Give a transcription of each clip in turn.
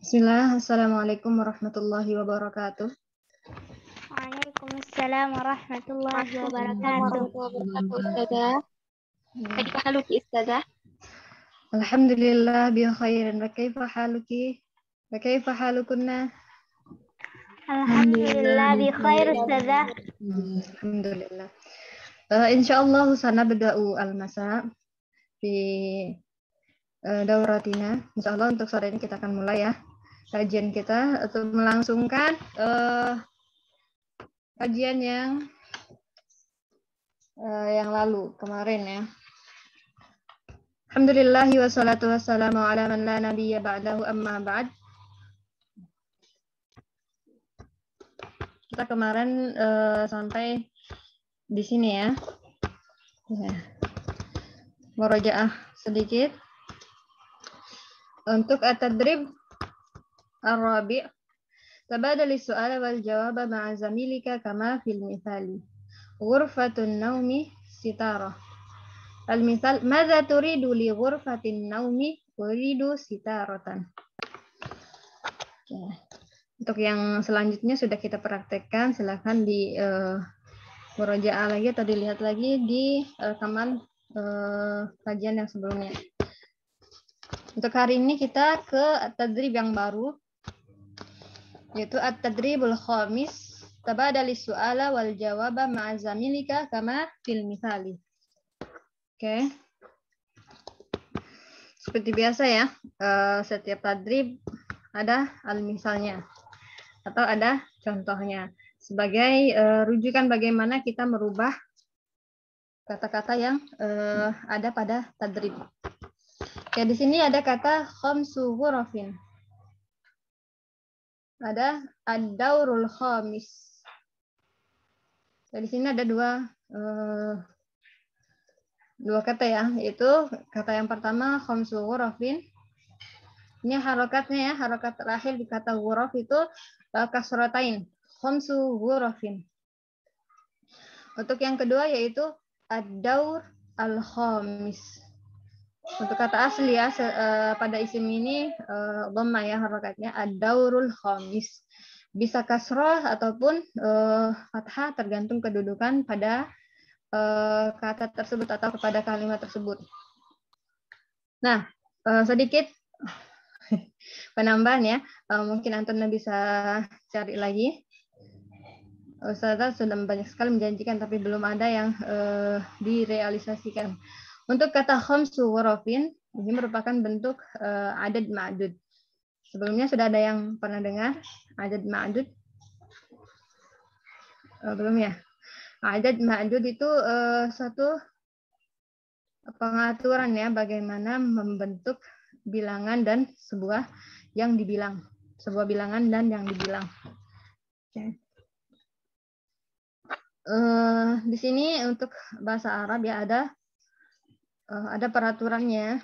Bismillah, Assalamualaikum warahmatullahi wabarakatuh. Waalaikumsalam warahmatullahi wabarakatuh. Ustazah. Kaifa haluki Ustazah? Alhamdulillah bi khairin. Wa kaifa haluki? Wa kaifa halukunna? Alhamdulillah bi khair Ustazah. Alhamdulillah. Insyaallah sanabda'u al-masa fi dauratina. Insyaallah untuk sore ini kita akan mulai ya kajian kita atau melangsungkan kajian yang lalu kemarin ya. Alhamdulillahi wassalatu wassalamu ala man la nabiyya ba'dahu amma ba'd. Kita kemarin sampai di sini ya. Murojaah sedikit. Untuk at-tadrib ar-rabi' tabadali su'ala wal jawaba ma'a zamilika kama fil mithali. Ghurfatun naumi sitarah. Al-mithal, madza turidu li ghurfatin naumi? Uridu sitaratan. Untuk yang selanjutnya sudah kita praktekkan, silakan di murojaah lagi atau dilihat lagi di rekaman kajian yang sebelumnya. Untuk hari ini kita ke at-tadrib yang baru, yaitu at-tadribul khamis, tabadali su'ala wal jawaba ma'a zamilika kama fil mithali. Oke. Seperti biasa ya, setiap tadrib ada al-misalnya atau ada contohnya sebagai rujukan bagaimana kita merubah kata-kata yang ada pada tadrib. Oke, di sini ada kata khamsu ghurafin. Ada ad-daurul khamis. Di sini ada dua kata ya, yaitu kata yang pertama khamsu ghurafin. Ini harokatnya ya, harokat terakhir di kata ghuraf itu kasratain, khamsu ghurafin. Untuk yang kedua yaitu ad-daur al-khamis. Untuk kata asli ya, pada isim ini dhamma ya harokatnya, ad-daurul khamis. Bisa kasrah ataupun fathah tergantung kedudukan pada kata tersebut atau kepada kalimat tersebut. Nah, sedikit penambahan ya, mungkin Anton bisa cari lagi. Ustazah sudah banyak sekali menjanjikan tapi belum ada yang direalisasikan. Untuk kata khamsu ghurafin ini merupakan bentuk adad ma'dud. Sebelumnya sudah ada yang pernah dengar adad ma'dud? Belum ya? Adad ma'dud itu satu pengaturan ya, bagaimana membentuk bilangan dan sebuah yang dibilang. Sebuah bilangan dan yang dibilang. Okay. Di sini untuk bahasa Arab ya ada peraturannya.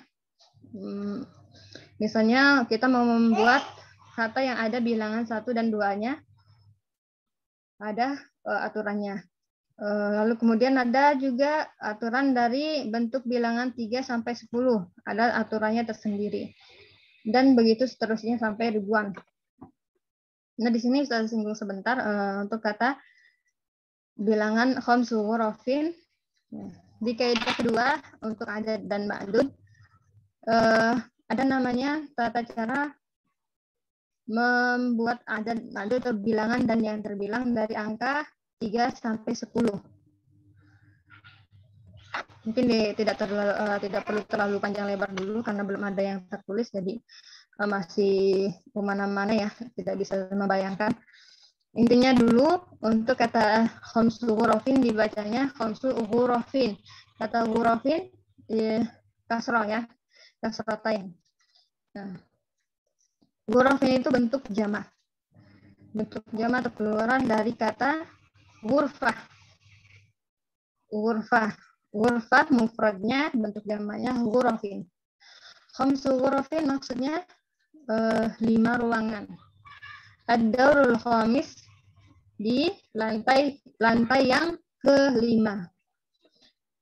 Misalnya kita mau membuat kata yang ada bilangan 1 dan 2-nya, ada aturannya. Lalu kemudian ada juga aturan dari bentuk bilangan 3 sampai 10, ada aturannya tersendiri. Dan begitu seterusnya sampai ribuan. Nah, di sini saya singgung sebentar untuk kata bilangan khamsu ghurafin. Di kaidah kedua untuk adad dan ma'dud ada namanya tata cara membuat adad ma'dud atau bilangan dan yang terbilang dari angka 3 sampai 10. Mungkin tidak perlu terlalu panjang lebar dulu karena belum ada yang tertulis, jadi masih kemana-mana ya, tidak bisa membayangkan. Intinya dulu untuk kata khamsu ghurafin dibacanya khamsu ghurafin. Kata ghurafin kasrah ya, kasratain. Nah, ghurafin itu bentuk jamak. Bentuk jamak atau keluaran dari kata ghurfah. Ghurfah mufradnya bentuk jamaknya ghurafin. Khamsu ghurafin maksudnya 5 ruangan. Ad-daurul khamis di lantai yang ke-5.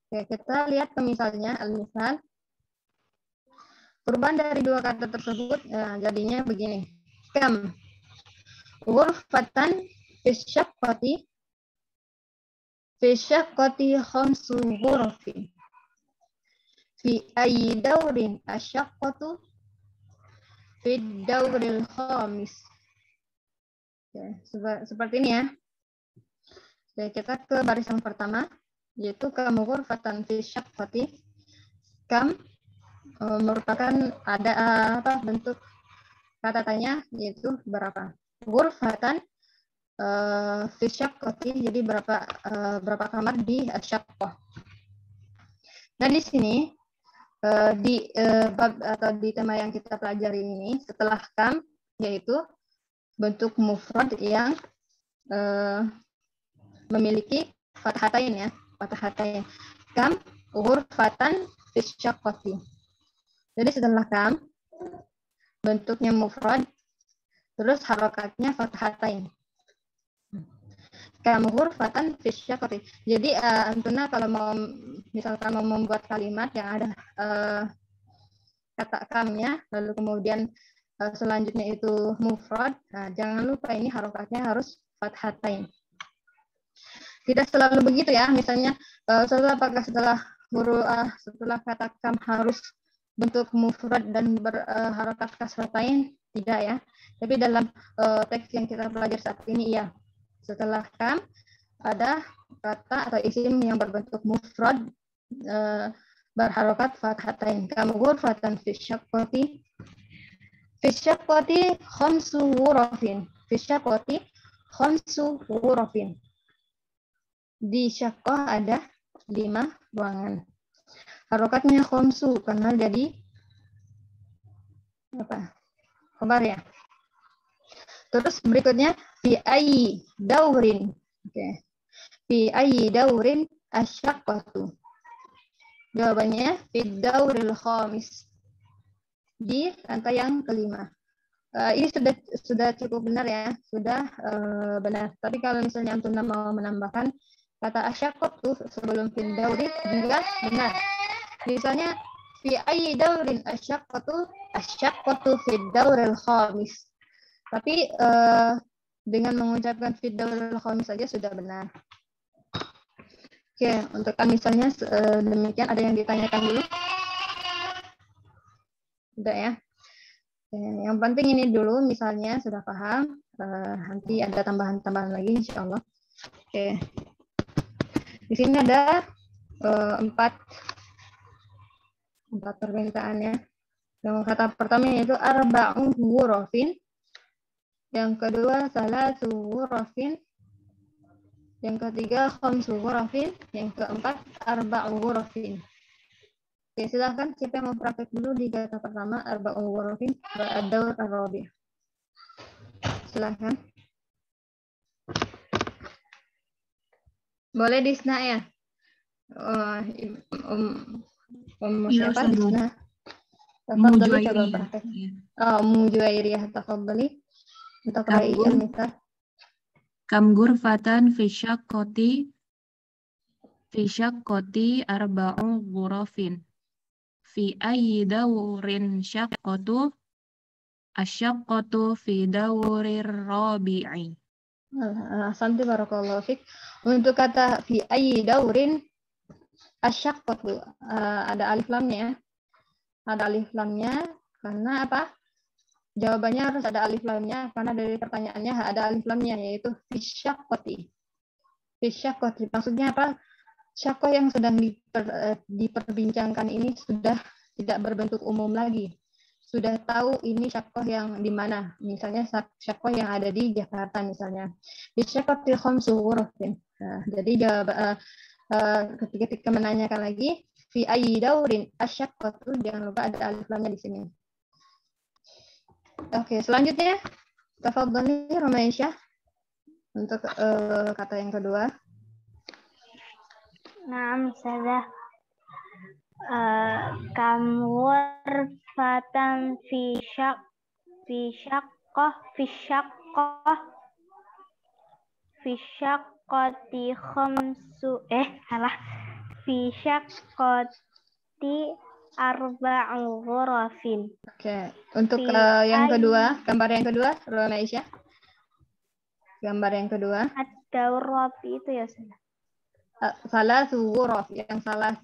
Oke, kita lihat ke misalnya, al-misal. Perubahan dari dua kata tersebut jadinya begini. Kam ghurfatan fi syaqqati khamsu ghurafin. Fi ayyi daurin asyaqqatu fi dauril khamis. Oke, seperti ini ya. Oke, kita ke baris yang pertama, yaitu kam ghurfatan fi syaqqati. Kam merupakan ada bentuk kata tanya, yaitu berapa. Ghurfatan fi syaqqati, jadi berapa kamar di asyaqqah. Nah, di sini di bab atau di tema yang kita pelajari ini, setelah kam, yaitu bentuk mufrad yang memiliki fathatain ya, fathatain. Kam ghurfatan fi syaqqati. Jadi setelah kam bentuknya mufrad, terus harokatnya fathatain. Kam ghurfatan fi syaqqati. Jadi antuna kalau mau misalkan mau membuat kalimat yang ada kata kamnya, lalu kemudian selanjutnya itu mufrad, nah, jangan lupa ini harokatnya harus fathatain. Tidak selalu begitu ya, misalnya apakah setelah kata kam harus bentuk mufrad dan berharokat kasratain? Tidak ya, tapi dalam teks yang kita pelajari saat ini ya, setelah kam ada kata atau isim yang berbentuk mufrad berharokat fathatain. Kam ghurfatan fi syaqqati khamsu ghurafin. Fi syaqqati khamsu ghurafin. Di syaqqah ada 5 ruangan. Harokatnya khamsu karena jadi apa? Khabar ya. Terus berikutnya fi ayyi daurin. Oke. Fi ayyi daurin asyaqqatu. Jawabannya fi dauril khamis. Di rantai yang kelima. Ini sudah cukup benar ya, sudah benar. Tapi kalau misalnya antum mau menambahkan kata asyaqqatu sebelum fi dauri juga benar. Misalnya fi ayyi daurin asyaqqatu fi dauril khamis. Tapi dengan mengucapkan fi dauril khamis saja sudah benar. Oke, untuk misalnya demikian, ada yang ditanyakan dulu? Udah ya. Yang penting ini dulu, misalnya sudah paham, nanti ada tambahan-tambahan lagi insya Allah. Oke. Di sini ada 4 permintaan ya. Yang kata pertama yaitu arba'u ghurafin. Yang kedua salatu ghurafin. Yang ketiga khamsu ghurafin. Yang keempat arba'u ghurafin. Oke, silahkan siapa yang mau praktek dulu di kata pertama arba'u ghurafin ad-daur ar-rabi'. Silahkan. Boleh Disna ya? Siapa Disna? Tafadhali coba praktek. Juwairiyah tafadhali. Untuk Rai'il misal. Kam ghurfatan fi syaqqati arba'u ghurafin. Fi ayyi daurin syaqqatu asyaqqatu fi daurir rabi'i. Santi barakallahu fik. Untuk kata fi ayyi daurin asyaqqatu ada alif lamnya. Ada alif lamnya karena apa? Jawabannya harus ada alif lamnya karena dari pertanyaannya ada alif lamnya, yaitu fi syaqqati. Fi syaqqati maksudnya apa? Syaqqah yang sedang diperbincangkan ini sudah tidak berbentuk umum lagi. Sudah tahu ini syaqqah yang di mana. Misalnya syaqqah yang ada di Jakarta misalnya. Fi syaqqati khamsu ghurafin. Nah, jadi ketika menanyakan lagi fi ayyi daurin asyaqqatu, jangan lupa ada alif lamnya di sini. Oke, selanjutnya tafadhali Romaisyah untuk kata yang kedua. Naam, Ustazah. Kam ghurfatan fi syaqqati khamsu fi syaqqati arba'u ghurafin. Oke, untuk Fi yang ayyi kedua, gambar yang kedua, Rona Aisyah. Gambar yang kedua, ad-daurabi itu ya Ustazah. salah ghuraf, yang salah.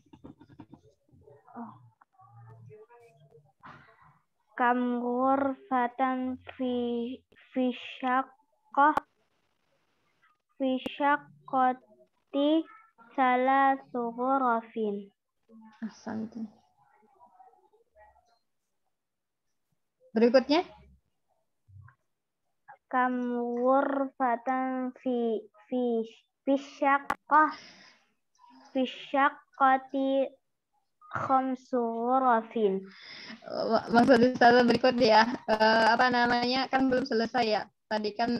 Kam ghurfatan fi syaqqah fi syaqqati salasu ghurafin. Ahsantum. Berikutnya, Kam ghurfatan fi syaqqah fi syaqqati khamsu ghurafin. maksud Ustazah berikutnya ya, apa namanya, kan belum selesai ya. Tadi kan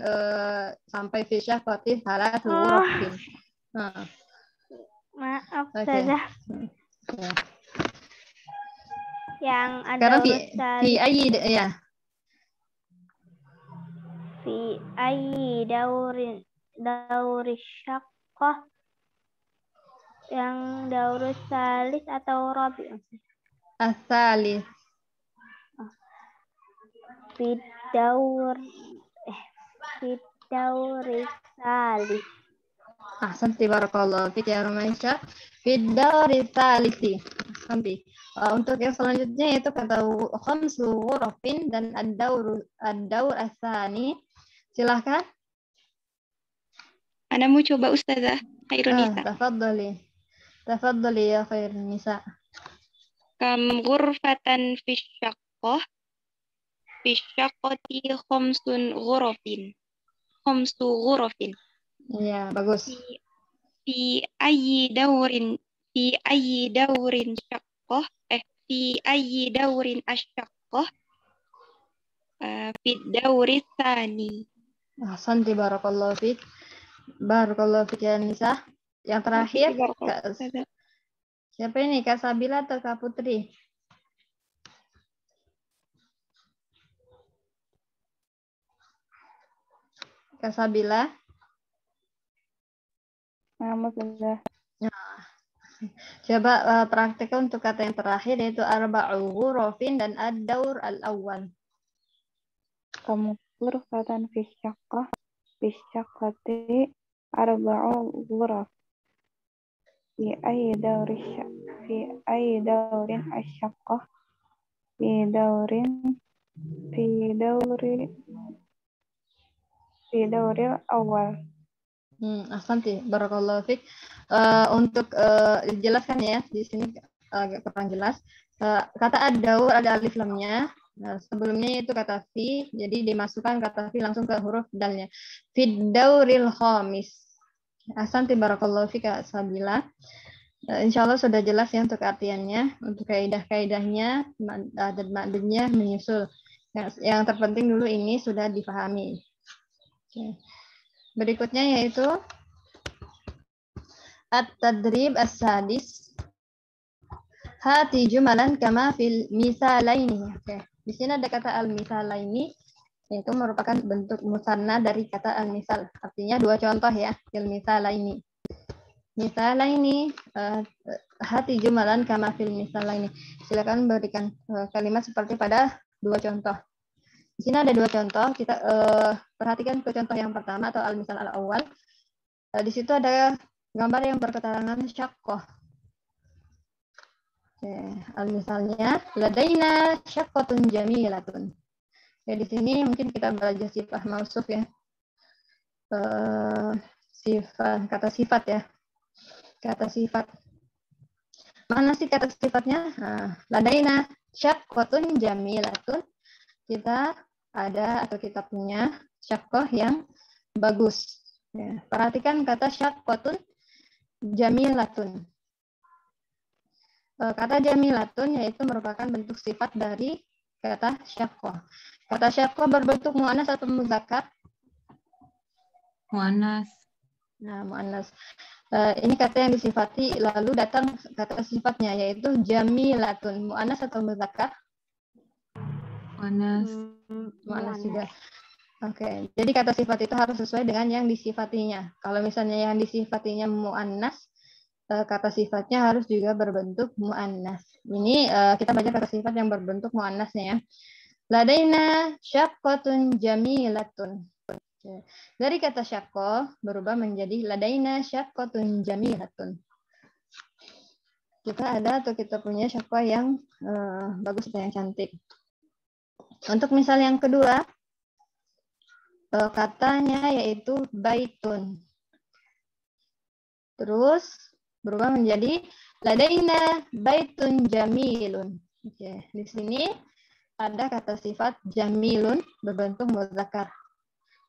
sampai fisyah koti salah ghurafin. Nah, Maaf oke. Ustazah. Ya. Yang ada Sekarang urus ya. fi ayyi dauri syaqqah, yang daurus salis atau rabi? Asalis. Fi dauri salis. Ahsanti barakallahu fik ya Romaisha. Fid-dauri tsalisi. Ahsanti. Untuk yang selanjutnya itu kata khamsu ghurafin dan ad-daur as-tsani. Silahkan. Ana mau coba Ustazah Khairunisa. Tafadhali. Tafadhali ya Khairunisa. Kam ghurfatan fi syaqqah fi syaqqati khamsun ghurafin. Khamsu ghurafin. Iya, bagus. Fi ayyi daurin syaqqah fi ayyi daurin asyaqqah fi dauri tsani. Ahsanti barakallahu fik. Barakallahu fik ya Nisa. Yang terakhir, siapa ini? Kak Sabila atau Kak Putri? Kak Sabila. Coba praktekkan untuk kata yang terakhir, yaitu arba'u ghurafin dan ad-daur al-awwal. Kam ghurfatan fi syaqqah fi syaqqati arba'u ghuraf. Fi ayyi daurin asyaqqah fi dauri awal. Ahsanti barakallahu fik. Untuk dijelaskan ya, di sini agak kurang jelas. Kata ad-daur ada alif lamnya. Sebelumnya itu kata fi, jadi dimasukkan kata fi langsung ke huruf dalnya. Fid dauril khamis. Ahsanti barakallahu fik Kak Sabila. Insya Allah sudah jelas ya untuk artiannya, untuk kaidah-kaidahnya dan maknanya menyusul. Yang terpenting dulu ini sudah dipahami. Oke. Berikutnya yaitu at-tadrib as-sadis. Hati jumalan kama fil misalaini. Oke. Di sini ada kata al-misalaini, yaitu merupakan bentuk musanna dari kata al-misal. Artinya dua contoh ya, fil misalaini. Misalaini, hati jumalan kama fil misalaini. Silakan berikan kalimat seperti pada dua contoh. Di sini ada dua contoh. Kita perhatikan ke contoh yang pertama atau al-misal al-awwal. Di situ ada gambar yang berketerangan syaqqah. Al-misalnya ladaina syaqqatun jamilatun. Ya, di sini mungkin kita belajar sifat mausuf ya. Kata sifat ya. Kata sifat. Mana sih kata sifatnya? Ladaina syaqqatun jamilatun. Kita ada atau kita punya syaqqah yang bagus. Ya, perhatikan kata syaqqatun jamilatun. Kata jamilatun yaitu merupakan bentuk sifat dari kata syaqqah. Kata syaqqah berbentuk muannas atau muzakkar? Muannas. Nah, muannas. Ini kata yang disifati, lalu datang kata sifatnya yaitu jamilatun. Muannas atau muzakkar? Muannas. Muannas juga. Oke, jadi kata sifat itu harus sesuai dengan yang disifatinya. Kalau misalnya yang disifatinya muannas, kata sifatnya harus juga berbentuk muannas. Ini kita baca kata sifat yang berbentuk muannasnya ya. Ladaina syaqqatun jamilatun. Dari kata syaqqa berubah menjadi ladaina syaqqatun jamilatun. Kita ada atau kita punya syaqqa yang bagus atau yang cantik. Untuk misal yang kedua, katanya yaitu baitun. Terus berubah menjadi ladaina baitun jamilun. Oke, di sini ada kata sifat jamilun berbentuk muzakkar.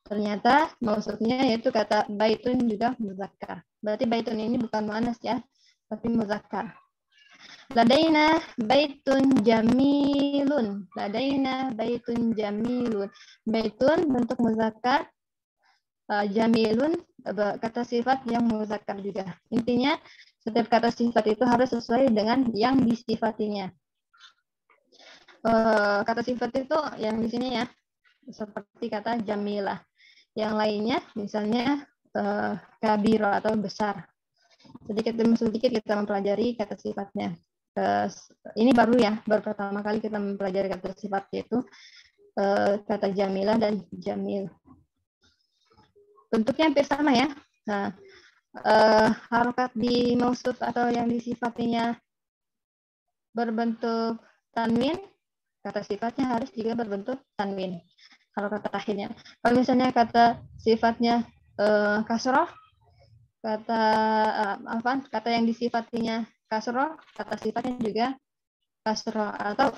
Ternyata maksudnya yaitu kata baitun juga muzakkar. Berarti baitun ini bukan muannas ya, tapi muzakkar. Ladaina baitun jamilun. Ladaina baitun jamilun. Baitun bentuk muzakkar, jamilun kata sifat yang muzakkar juga. Intinya setiap kata sifat itu harus sesuai dengan yang disifatinya. Kata sifat itu yang di sini ya, seperti kata jamilah. Yang lainnya misalnya kabiro atau besar. Sedikit demi sedikit kita mempelajari kata sifatnya. Ini baru ya, baru pertama kali kita mempelajari kata sifat, yaitu kata jamilah dan jamil. Bentuknya hampir sama ya. Nah, harokat di mausuf atau yang disifatinya berbentuk tanwin, kata sifatnya harus juga berbentuk tanwin. Kalau kata akhirnya, kalau misalnya kata sifatnya kasroh, kata yang disifatinya kasroh, kata sifatnya juga kasroh. Atau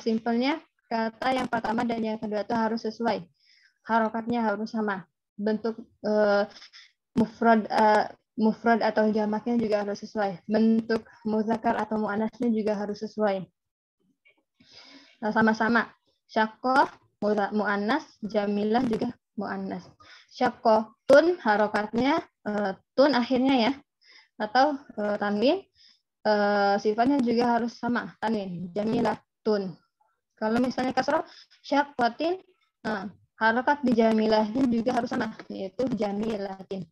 simpelnya kata yang pertama dan yang kedua itu harus sesuai, harokatnya harus sama, bentuk mufrad atau jamaknya juga harus sesuai, bentuk muzakkar atau muannasnya juga harus sesuai. Nah, sama-sama syaqqah muannas, jamilah juga muannas. Syaqqah tun harokatnya tun akhirnya ya, atau tanwin, sifatnya juga harus sama, tanwin, jamilah tun. Kalau misalnya kasroh syaqqatin, harokat di jamilahnya juga harus sama, yaitu jamilatin.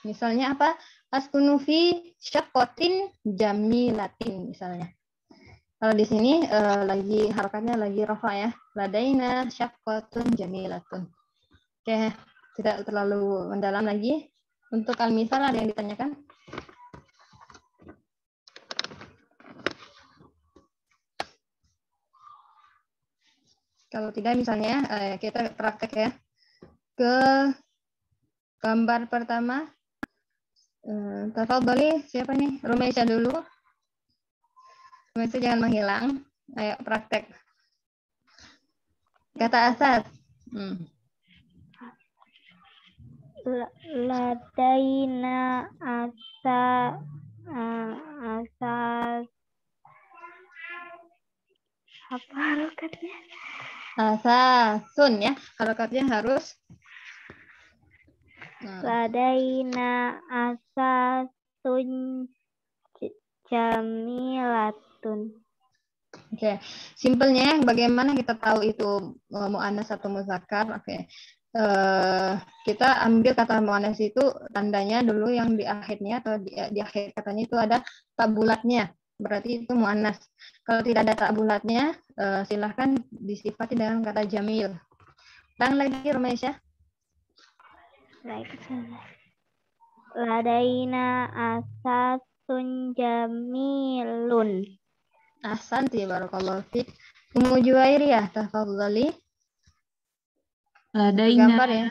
Misalnya apa? Askunu fi syaqqatin jamilatin misalnya. Kalau di sini lagi harokatnya lagi rafa ya. Ladaina syaqqatun jamilatun. Oke, tidak terlalu mendalam lagi. Untuk al-misal ada yang ditanyakan? Kalau tidak misalnya kita praktek ya. Ke gambar pertama. Tafadhali, siapa nih? Rumaisa dulu. Rumaisa jangan menghilang. Ayo praktek. Kata asas. Ladaina asas apa harokatnya? Asasun ya, harokatnya harus. Ladaina asasun jamilatun. Oke, simpelnya bagaimana kita tahu itu muannas atau muzakkar? Oke. Kita ambil kata muannas itu tandanya dulu yang di akhirnya atau di akhir katanya itu ada tak bulatnya, berarti itu muannas. Kalau tidak ada tak bulatnya, silahkan disifati dengan kata jamil. Ulang lagi Rumaisya. Ladaina asasun jamilun. Ahsanti barakallahu fiik. Ummu Juwairiyah, tafadhali. Gambar ya.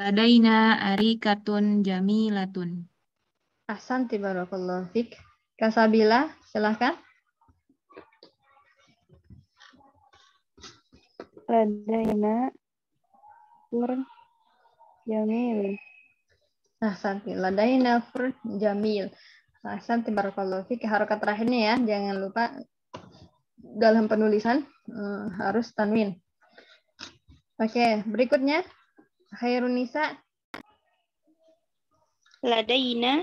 Ladaina arikatun jamilatun. Ahsanti barakallahu fiik. Kasabila, silahkan. Ladaina fur jamil. Ahsanti. Ladaina fur jamil. Ahsanti barakallahu fiik. Harokat terakhirnya ya, jangan lupa dalam penulisan harus tanwin. Oke, berikutnya Khairun Nisa. Ladaina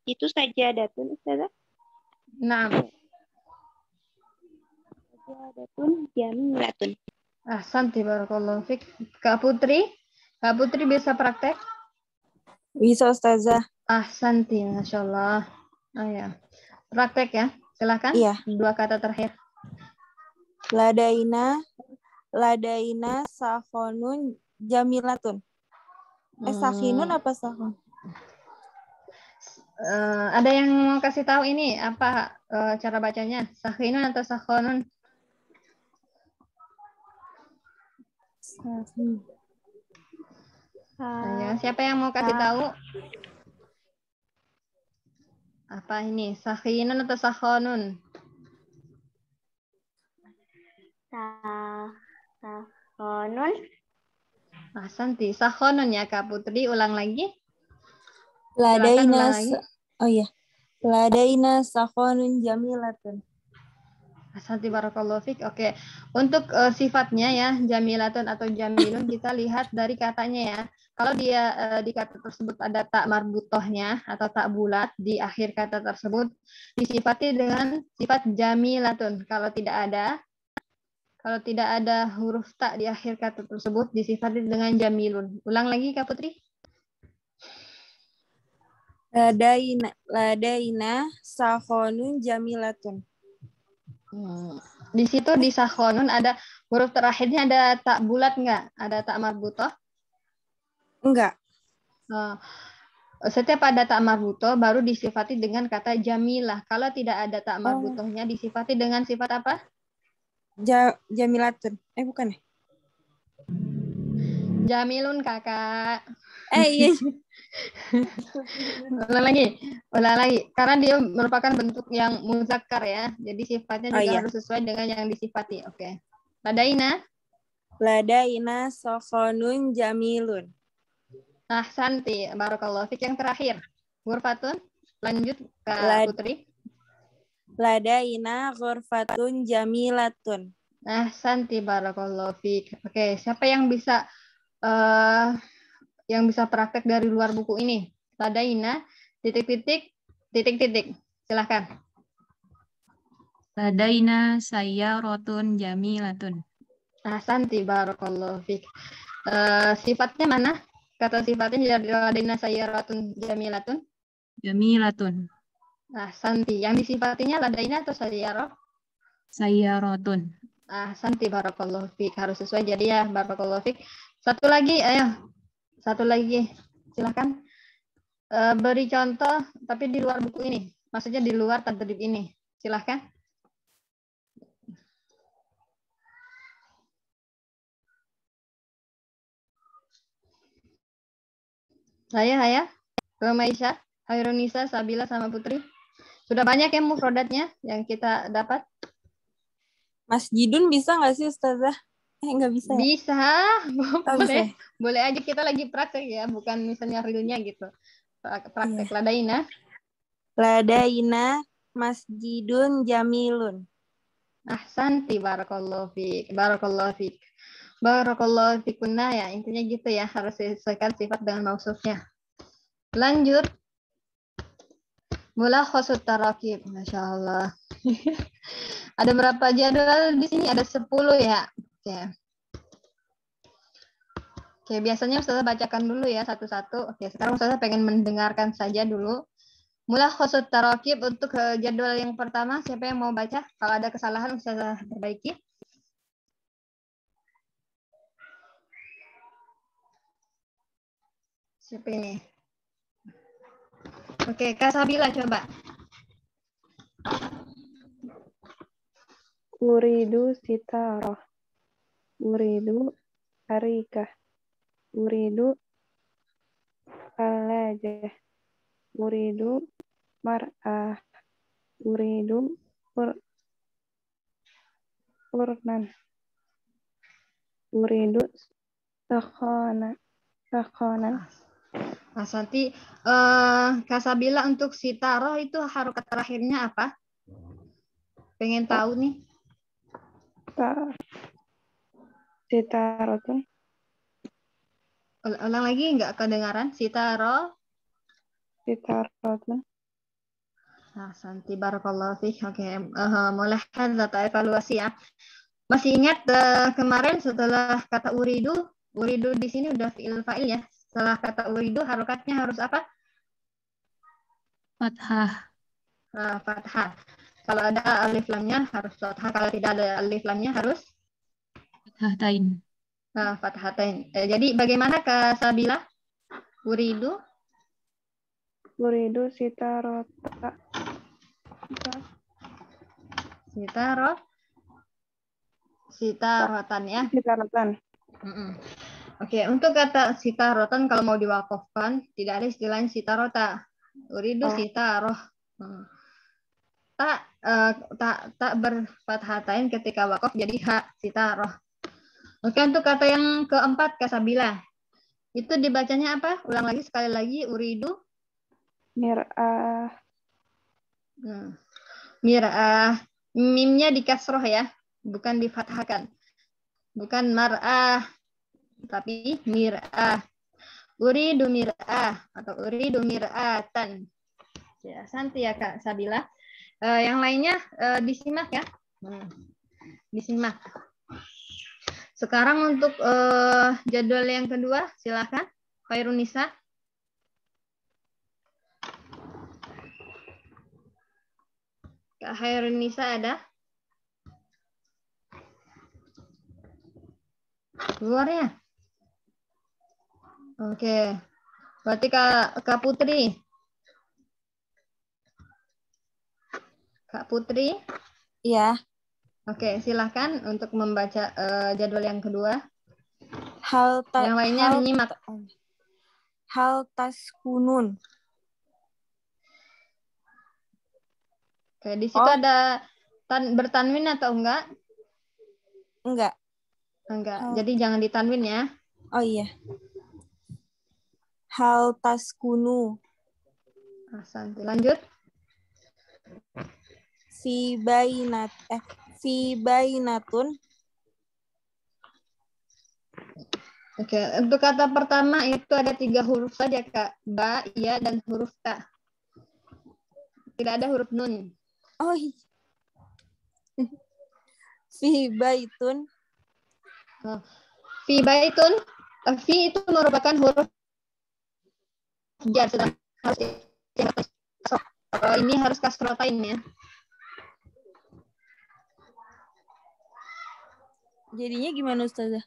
itu sajadatun, Ustazah. Naam. Sajadatun jamilatun. Ahsanti barakallahu fiik. Kak Putri bisa praktek? Bisa Ustazah. Ahsanti, Masya Allah. Oh ya. Praktek ya. Silakan. Iya. 2 kata terakhir. Ladaina sakhonun jamilatun. Sakhinun apa sakhon? Ada yang mau kasih tahu ini apa cara bacanya? Sakhinun atau sakhonun? Sakhin. Ya, siapa yang mau kasih tahu? Apa ini? Sakhinun atau sakhonun? Sakhonun. Santi. Sakhonun ya Kak Putri. Ulang lagi. Silakan Ladaina ulang lagi. Ladaina sakhonun jamilatun. Santi barakallahu fik. Oke. Untuk sifatnya ya, jamilatun atau jamilun kita lihat dari katanya ya. Kalau dia di kata tersebut ada tak marbutohnya atau tak bulat di akhir kata tersebut disifati dengan sifat jamilatun. Kalau tidak ada huruf tak di akhir kata tersebut disifati dengan jamilun. Ulang lagi Kak Putri. Ladaina sakhonun jamilatun. Di situ di sakhonun ada huruf terakhirnya ada tak bulat nggak? Ada tak marbutoh? Enggak. Setiap ada tak marbutoh baru disifati dengan kata jamilah. Kalau tidak ada tak marbutohnya disifati dengan sifat apa? Jamilatun. Bukan ya? Jamilun kakak. Iya. Ulang lagi. Karena dia merupakan bentuk yang muzakkar ya. Jadi sifatnya juga harus sesuai dengan yang disifati. Oke. Ladaina sakhonun jamilun. Santi. Barakallahu fik. Yang terakhir. Ghurfatun. Lanjut Kak Putri. Ladaina ghurfatun jamilatun. Santi barakallahu fik. Oke, siapa yang bisa praktek dari luar buku ini? Ladaina titik-titik. Silahkan. Ladaina sayyaratun jamilatun. Santi barakallahu fik. Sifatnya mana? Kata sifatnya dari ladaina sayyaratun jamilatun. Jamilatun. Santi. Yang disifatinya ladaina atau sayyarah? Sayyaratun. Santi barakallahu fik. Harus sesuai jadi ya barakallahu fik. Satu lagi, ayo. Satu lagi. Silakan. Beri contoh tapi di luar buku ini. Maksudnya di luar tadrib ini. Silakan. Saya. Romaisha, Hairunisa, Sabila, sama Putri. Sudah banyak yang mufrodatnya yang kita dapat. Masjidun bisa nggak sih Ustazah? Nggak bisa. Bisa. Boleh. Bisa. Boleh aja, kita lagi praktek ya, bukan misalnya realnya gitu. Praktek. Ladaina masjidun jamilun. Santi barakallahu fik. Barakallahu fikunna ya. Intinya gitu ya, harus disesuaikan sifat dengan mausufnya. Lanjut. Mulakhasut tarakib. Masya Allah. Ada berapa jadwal di sini? Ada 10 ya. Oke, biasanya Ustazah bacakan dulu ya satu-satu. Oke, sekarang Ustazah pengen mendengarkan saja dulu. Mulakhasut tarakib untuk jadwal yang pertama, siapa yang mau baca? Kalau ada kesalahan Ustazah perbaiki. Siapa ini? Oke, Kak Sabila coba. Uridu sitarah. Uridu harikah. Uridu kalajah. Uridu mar'ah. Uridu urnan. Uridu sakhanan. Santi, Kak Sabila untuk sitaroh itu harokat terakhirnya apa? Pengen tahu nih. Sitaratun. Ulang lagi, nggak kedengaran. Sitaratun. Santi barakallahu fiik. Oke, mulai data evaluasi ya. Masih ingat kemarin setelah kata uridu di sini udah fi'il fa'il ya. Setelah kata uridu harokatnya harus apa? Fathah. fathah. Kalau ada alif lamnya harus fathah. Kalau tidak ada alif lamnya harus Fathatain. fathatain. Jadi bagaimana Kak Sabila? Uridu Uridu sitarota. sitarotan ya. Sitarotan. Oke, untuk kata sitarotan kalau mau diwakafkan tidak ada istilahnya sitarota. Uridu sitaroh. Tak berfathatain ketika wakaf jadi ha sitaroh. Oke, untuk kata yang keempat Kak Sabila. Itu dibacanya apa? Ulang lagi sekali lagi. Uridu Mir'ah. mir'ah. Mimnya dikasroh ya, bukan difathahkan. Bukan mar'ah, tapi mir'ah. Uridu mir'ah atau uridu mir'atan. Ya, santai ya Kak Sabila. Yang lainnya disimak ya. Disimak. Sekarang untuk jadwal yang kedua, silakan Khairunisa. Kak Khairunisa ada? Keluar ya? Oke. Berarti Kak Putri. Kak Putri? Iya. Oke, silahkan untuk membaca jadwal yang kedua. Yang lainnya menyimak. Hal taskunun. Oke, di situ ada bertanwin atau enggak? Enggak. Enggak. Jadi jangan ditanwin ya. Oh iya. Hal taskunu. Santai. Lanjut. Fi bainatun. Oke, untuk kata pertama itu ada 3 huruf saja Kak. Ba, ya, dan huruf ta. Tidak ada huruf nun. Oh iya. Fi baitun. Fi baitun. Fi itu merupakan huruf jar. Ini harus kasrotain ya. Jadinya gimana Ustazah?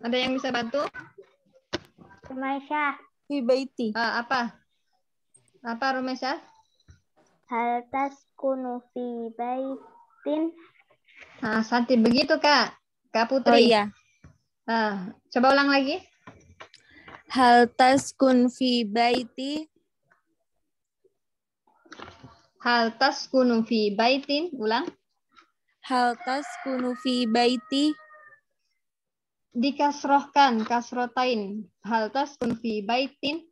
Ada yang bisa bantu? Rumaisha. Fi baiti. Apa Rumaisha? Hal taskunu fi baitin. Santi begitu Kak. Kak Putri. Oh iya. Coba ulang lagi. Hal taskun fi baiti. Hal taskunu fi baitin. Ulang. Hal taskunu fi baiti. Dikasrohkan, kasrotain. Hal taskunu fi baitin.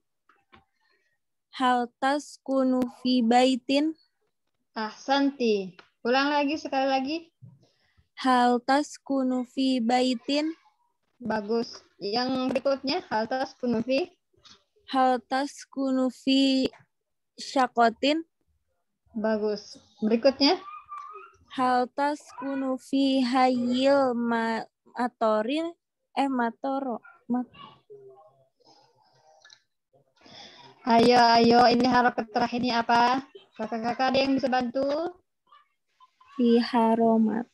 Hal taskunu fi baitin. Santi. Ulang lagi sekali lagi. Hal taskunu fi baitin. Bagus. Yang berikutnya hal taskunu fi. Hal taskunu fi syakotin. Bagus. Berikutnya. Hal taskunu fi hayyil matorin. Matoro. Ayo. Ini harokat terakhirnya apa? Kakak-kakak ada yang bisa bantu? Fi haromat.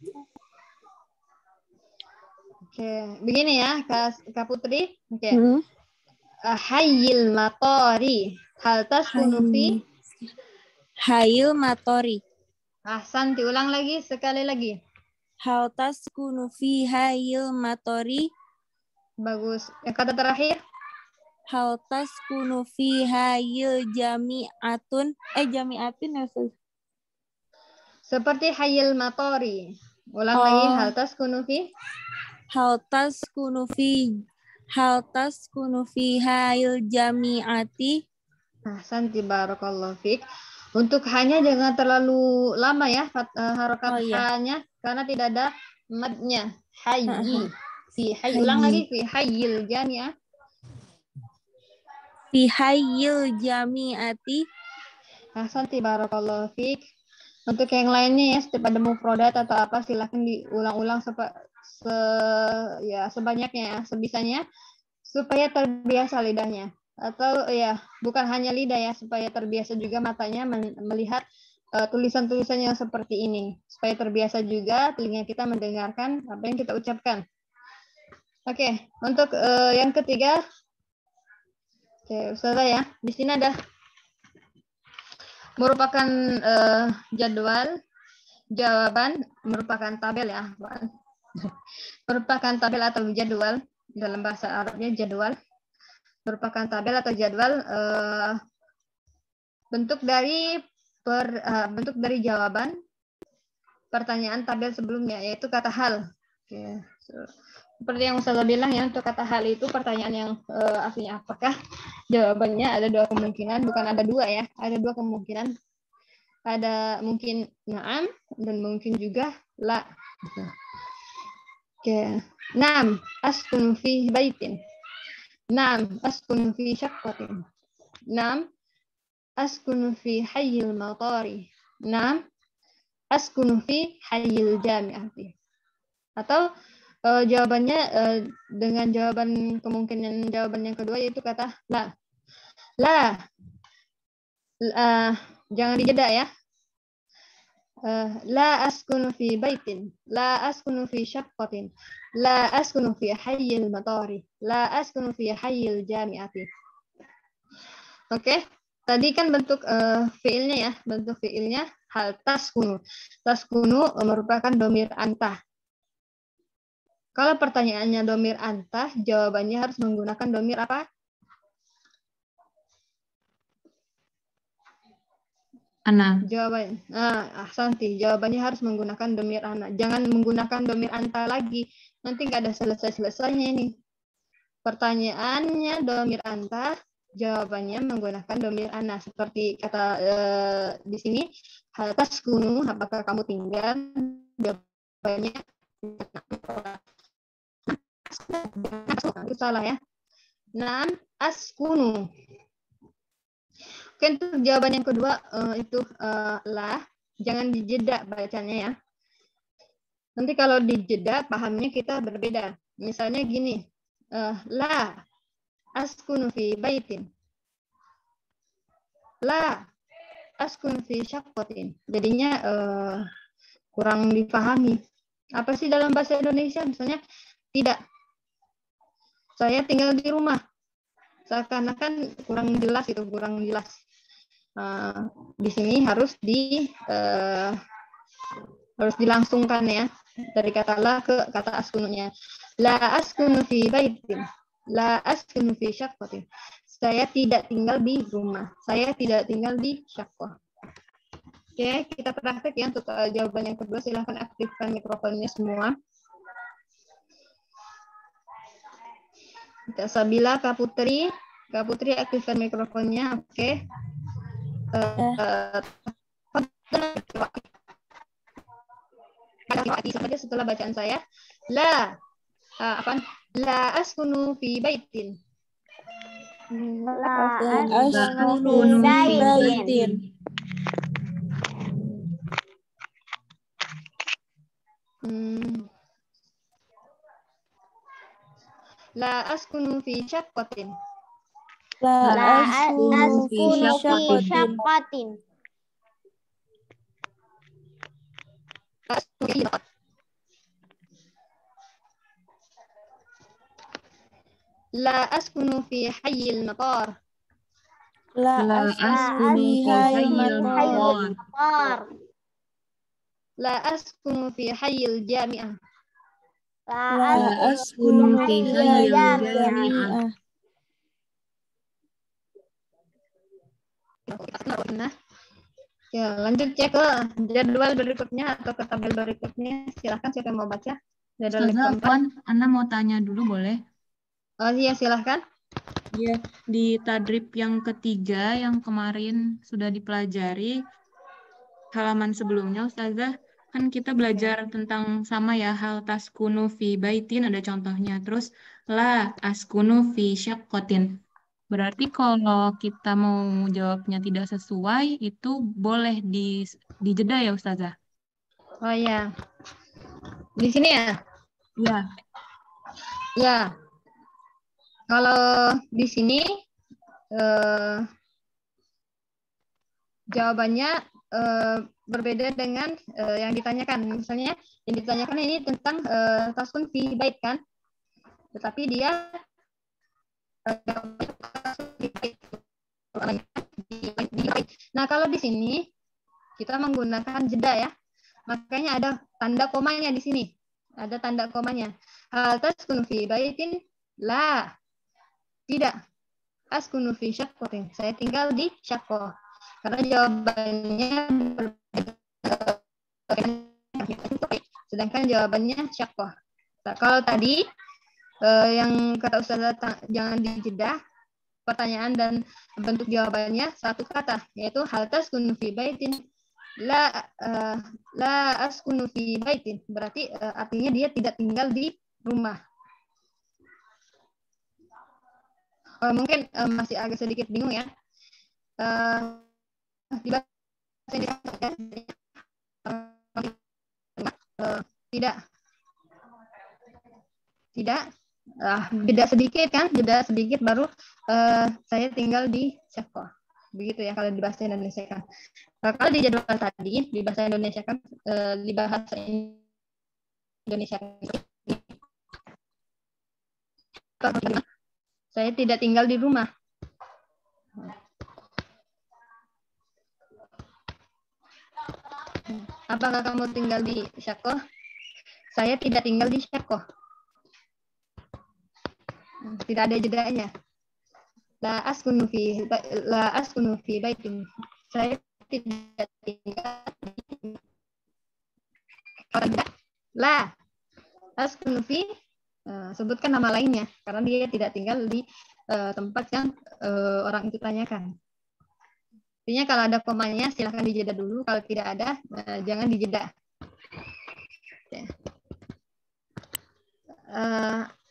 Oke. Begini ya, Kak Putri. Oke. Hayyil matori. Hal taskunu fi. Hayyil matori. Santi, ulang lagi, sekali lagi. Hal taskunu fi hayyil matori. Bagus. Yang kata terakhir. Hal taskunu fi hayyil jami'atun. Jami'atin ya Ustaz? Seperti hayyil matori. Ulang lagi, hal taskunu fi. Hal taskunu fi hayyil jami'ati. Santi, barakallahu fiik. Untuk hanya jangan terlalu lama ya harokat hanya karena tidak ada madnya. Hayyi. Fi hayy. Ulang lagi, fi hayyil jami'ah. Fi hayyil jami'ati. Santi, barakallahu fiik. Untuk yang lainnya ya, setiap ada mufrodat atau apa silahkan diulang-ulang sebanyaknya ya, sebisanya supaya terbiasa lidahnya. atau ya bukan hanya lidah ya, supaya terbiasa juga matanya melihat tulisan-tulisan yang seperti ini, supaya terbiasa juga telinga kita mendengarkan apa yang kita ucapkan. Oke, untuk yang ketiga, oke, Ustazah ya, di sini ada merupakan jadwal jawaban, merupakan tabel ya, merupakan tabel atau jadwal, dalam bahasa Arabnya jadwal, merupakan tabel atau jadwal bentuk dari jawaban pertanyaan tabel sebelumnya, yaitu kata hal. Oke. Seperti yang Ustazah bilang ya, untuk kata hal itu pertanyaan yang artinya apakah, jawabannya ada dua kemungkinan, bukan ada dua ya, ada dua kemungkinan. Ada mungkin na'am dan mungkin juga la. Oke. Naam, askunu fi baitin. Naam, askunu fi syaqqatin. Naam, askunu fi hayyil matari. Naam, askunu fi hayyil jami'ati. Atau jawabannya dengan kemungkinan jawaban yang kedua, yaitu kata la. La. Jangan dijeda ya. La askunu fi baitin, la askunu fi syaqqatin, la askunu fi hayyil matari, la askunu fi hayyil jami'ati. Oke, tadi kan bentuk fiilnya ya, bentuk fiilnya hal taskunu. Taskunu merupakan domir anta. Kalau pertanyaannya domir anta, jawabannya harus menggunakan domir apa? Ana. Jawabannya harus menggunakan domir ana. Jangan menggunakan domir anta lagi. Nanti nggak ada selesai-selesainya ini. Pertanyaannya domir anta, jawabannya menggunakan domir ana. Seperti kata di sini, hal taskunu, apakah kamu tinggal? Jawabannya itu salah ya. Naam askunu. Oke, untuk jawaban yang kedua itu lah, jangan dijeda bacanya ya. Nanti kalau dijeda pahamnya kita berbeda. Misalnya gini, la askunu fi baitin, la askunu fi syaqqatin. Jadinya kurang dipahami. Apa sih dalam bahasa Indonesia? Misalnya tidak, saya tinggal di rumah. Seakan-akan kurang jelas itu, kurang jelas. Di sini harus dilangsungkan ya, dari kata la ke kata askununya. La askunu fi baitin, la askunu fi syaqqatin. Saya tidak tinggal di rumah, saya tidak tinggal di syaqqah. Oke, kita praktek ya untuk jawaban yang kedua. Silahkan aktifkan mikrofonnya semua. Sabila, Kak Putri aktifkan mikrofonnya. Oke. Saja setelah bacaan saya. La askunu fi baitin. La askunu fi baitin. La askunu fi syaqqatin. La askunu fi syaqqatin. La askunu fi hayyil matar. La askunu fi hayyil matar. La askunu fi hayyil jami'ah. La askunu fi hayyil jami'ah. Nah, ya, lanjut ya ke jadwal berikutnya atau ke tabel berikutnya. Silahkan siapa yang mau baca. Jadwal keempat. Ana mau tanya dulu boleh? Oh iya, silahkan. Iya, di tadrib yang ketiga yang kemarin sudah dipelajari halaman sebelumnya, Ustazah, kan kita belajar tentang sama ya, hal taskunu fi baitin ada contohnya. Terus la askunu fi syaqqatin. Berarti kalau kita mau jawabnya tidak sesuai, itu boleh dijeda ya, Ustazah? Oh iya. Di sini ya? Iya. Ya. Kalau di sini jawabannya berbeda dengan yang ditanyakan. Misalnya yang ditanyakan ini tentang taskun fi bait kan, tetapi dia nah kalau di sini kita menggunakan jeda ya, makanya ada tanda komanya di sini, ada tanda komanya. Hal taskun fi baitin, la, tidak. Askunu fi syaqqatin, saya tinggal di syaqqah. Karena jawabannya berbeda, sedangkan jawabannya syaqqah. Nah, kalau tadi yang kata Ustazah jangan dijeda pertanyaan dan bentuk jawabannya satu kata, yaitu hal taskunu fi baitin, la askunu fi baitin, berarti artinya dia tidak tinggal di rumah. Mungkin masih agak sedikit bingung ya. Tidak. Jeda sedikit kan, jeda sedikit baru saya tinggal di syaqqah. Begitu ya kalau di bahasa Indonesia kan. Kalau di jadwal tadi di bahasa Indonesia kan di bahasa Indonesia saya tidak tinggal di rumah. Apakah kamu tinggal di syaqqah? Saya tidak tinggal di syaqqah. Tidak ada jedanya. La askunu fi baitin. Saya tidak tinggal di la askunu fi, sebutkan nama lainnya karena dia tidak tinggal di tempat yang orang itu tanyakan. Artinya kalau ada komanya silahkan dijeda dulu, kalau tidak ada jangan dijeda.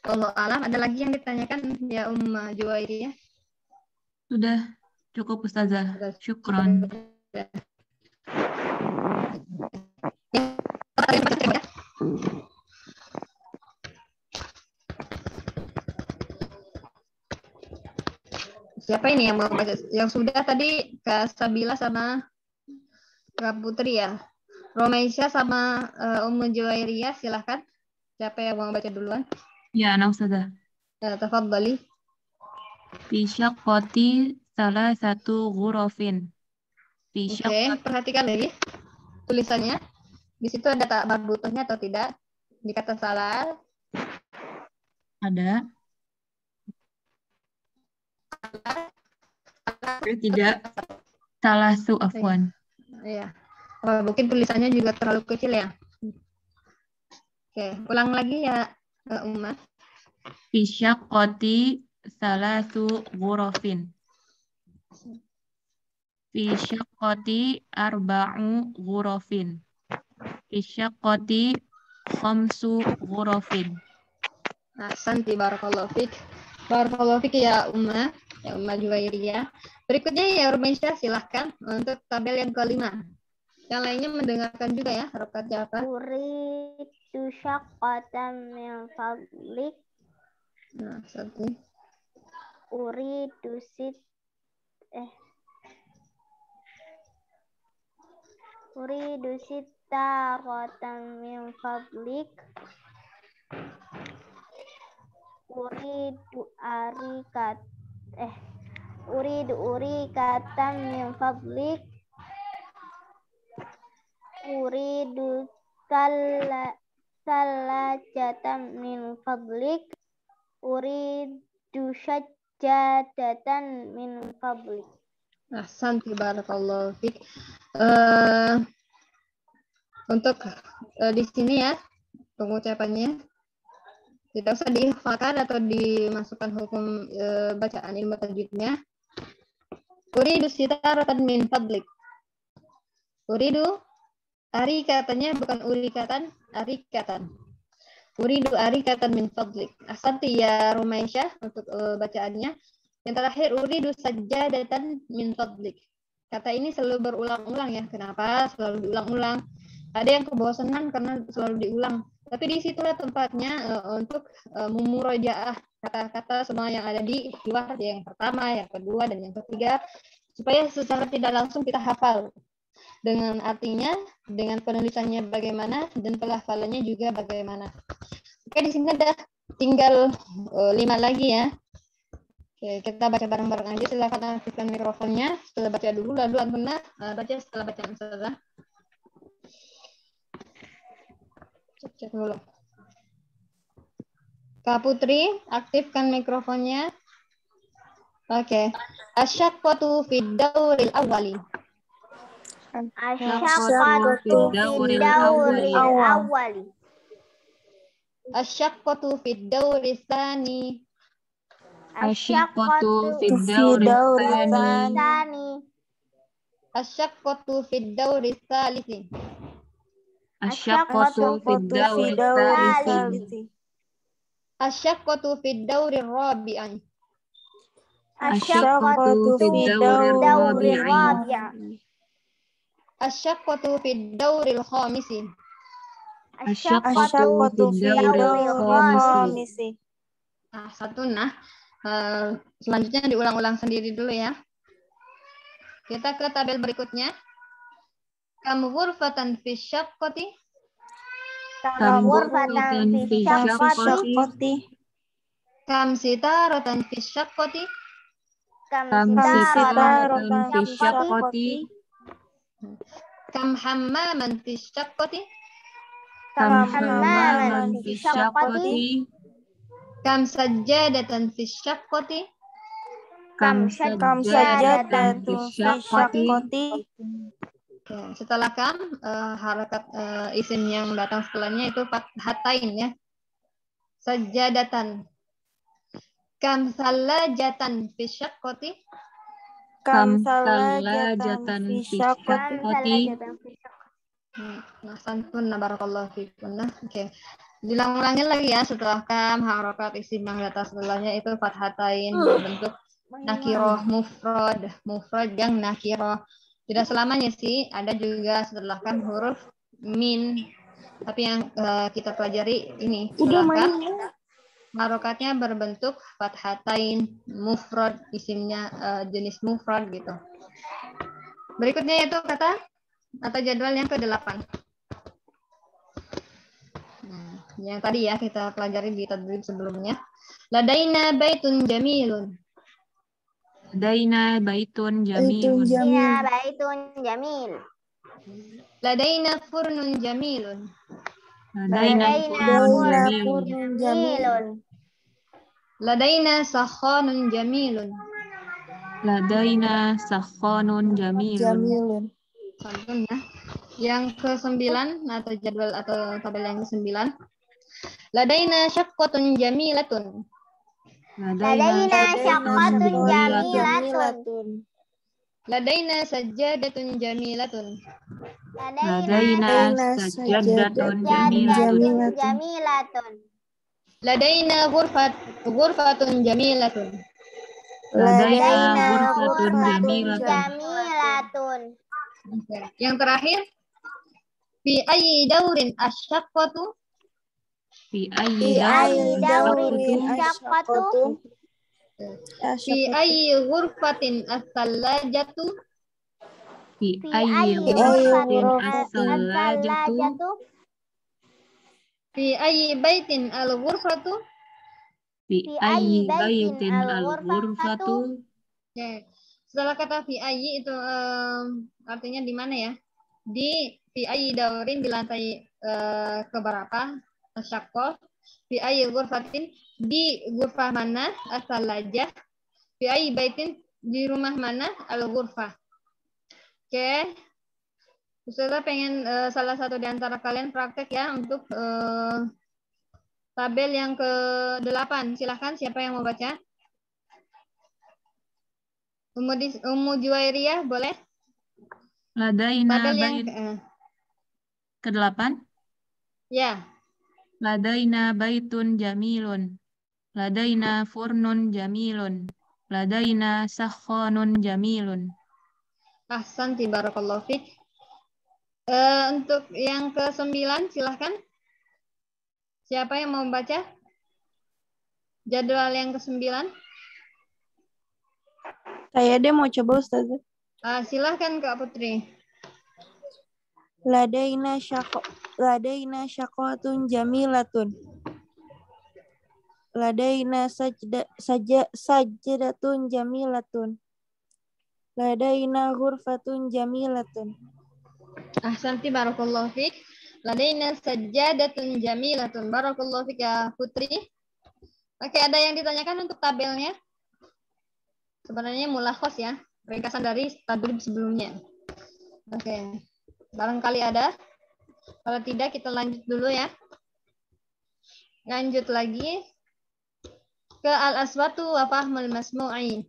Allah alam, ada lagi yang ditanyakan ya Juwairiyah? Sudah cukup Ustazah. Syukron. Siapa ini yang mau baca? Yang sudah tadi Kak Sabila sama Kak Putri ya. Romaisya sama Juwairiyah silahkan. Siapa yang mau baca duluan? Ya, Ana Ustazah. Tafadhali. Fi syaqqati salah satu ghurafin. Oke, perhatikan lagi tulisannya. Di situ ada tak marbutohnya atau tidak? Di kata salah. Ada. Tidak. Salah su afwan. Iya. Mungkin tulisannya juga terlalu kecil ya. Oke, ulang lagi ya Ummah. Fi syaqqati salah su ghurafin. Fi syaqqati arba'u ghurafin. Fi syaqqati khamsu ghurafin. Ahsanti, barakallahu fik. Barakallahu fik ya Ummah Juwairiyah. Berikutnya ya Rumaisya, silahkan untuk tabel yang kelima. Yang lainnya mendengarkan juga ya harokat apa? Uridu syaqqatan min fadlik. Nah, satu. Uridu sitaratan min fadlik. Uridu urikatan min fadlik. Uridu salajatan min fadlik. Uridu syajjadatan min fadlik. Ahsanti, barakallahu fik. Untuk di sini ya pengucapannya tidak usah dihafalkan atau dimasukkan hukum bacaan ilmu tajwidnya. Uridu sitaratan min fadlik. Uridu arikatanya bukan urikatan, arikatan. Uridu arikatan min fadlik. Ahsanti ya Rumaisya untuk bacaannya. Yang terakhir uridu sajjadatan min fadlik. Kata ini selalu berulang-ulang ya. Kenapa selalu diulang-ulang? Ada yang kebosanan karena selalu diulang. Tapi disitulah tempatnya untuk memurojaah kata-kata semua yang ada di luar, yang pertama, yang kedua, dan yang ketiga, supaya secara tidak langsung kita hafal dengan artinya, dengan penulisannya bagaimana, dan pelafalannya juga bagaimana. Oke, di sini ada tinggal 5 lagi ya. Oke, kita baca bareng-bareng aja. Silakan aktifkan mikrofonnya. Setelah baca dulu, lalu Antuna baca setelah bacaan Ustazah. Cek dulu. Kak Putri, aktifkan mikrofonnya. Oke. Asyaqqatu fid dauril awwali. Asyaqqatu fid dauril awwali. Asyaqqatu fid dauril tsani. Asyaqqatu fid Asyaqqatu dauri fid tsani. tsani. Asyaqqatu fid dauril tsalisi. Asyaqqatu fid dauri tsalisi. Asyaqqatu fid dauril rabi'i. Asyaqqatu fid dauril rabi'i. Asyaqqatu fid dauril khamisi. Asyaqqatu fid dauril khamisi. Nah, satu nah. Selanjutnya diulang-ulang sendiri dulu ya. Kita ke tabel berikutnya. Kam ghurfatan fi syaqqati. Kam ghurfatan fi syaqqati. Kam sitaratan fi syaqqati. Kam sitaratan fi syaqqati. Kam hammaman fi syaqqati. Kam hammaman fi syaqqati. Kam sajjadatan fi syaqqati. Kam sajadatan fi syaqqati. Ya, setelah kam, harakat isim yang datang setelahnya itu fathatain ya. Sajjadatan. Kam salajatan fi syaqqati. Kam salajatan fi syaqqati. Nah, santun, barakallahu fikum. Nah, oke. Diulang-ulangin lagi ya, setelah kam, harakat isim yang datang setelahnya itu fathatain berbentuk nakiroh mufrad yang nakiroh. Tidak selamanya sih, ada juga setelah kam huruf min. Tapi yang kita pelajari ini setelah kam, harokatnya berbentuk fathatain mufrad, isimnya jenis mufrad gitu. Berikutnya yaitu kata atau jadwal yang ke-8. Yang tadi ya kita pelajari di tadrib sebelumnya. Ladaina baitun jamilun. Ladaina baitun jamilun. Ya, baitun jamil. Ladaina furnun jamilun. Ladaina furnun jamilun. Jamilun. Ladaina sakhanun jamilun. Ladaina sakhanun jamilun. Santun ya. Yang ke-9 atau jadwal atau tabel yang ke-9. Ladaina syaqqatun jamilatun. Ladaina syaqqatun jamilatun. Ladaina sajjadatun jamilatun. Ladaina sajjadatun jamilatun. Ladaina ghurfatun jamilatun. Ladaina ghurfatun jamilatun. Yang terakhir, fi ayyi daurin asyaqqatu. Fi ayyi daurin asyaqqatu. Fi ayyi ghurfatin as-sallajatu. Fi ayyi ghurfatin as-sallajatu. Fi ayyi baitin al-ghurfatu. Fi ayyi baitin al-ghurfatu. Oke. Setelah kata fi ayyi itu artinya di mana ya? Di fi ayyi daurin di lantai keberapa? Asyaqqah. Fi ayyi ghurfatin di ghurfah mana? As-sallajah. Fi ayyi baitin di rumah mana? Al-ghurfah. Oke. Ustazah pengen salah satu di antara kalian praktek ya untuk tabel yang ke-8. Silahkan siapa yang mau baca? Ummu Juwairiyah boleh? Ladaina Tabel yang ke-8. Ya. Ladaina baitun jamilun. Ladaina furnun jamilun. Ladaina sakhanun jamilun. Ahsanti barakallahu fik. Untuk yang ke-9 silahkan. Siapa yang mau baca? Jadwal yang ke-9. Saya deh mau coba Ustazah. Silahkan Kak Putri. Ladaina syaqwatun jamilatun. Ladaina sajdatun jamilatun. Ladaina ghurfatun jamilatun. Ahsanti barakallahu fiik. Ladaina sajjadatun jamilatun. Barakallahu fiik ya Putri. Oke, ada yang ditanyakan untuk tabelnya? Sebenarnya mulakhos ya, ringkasan dari tadrib sebelumnya. Oke. Barangkali ada. Kalau tidak kita lanjut dulu ya. Lanjut lagi ke al-aswatu wa fahmul masmu'i.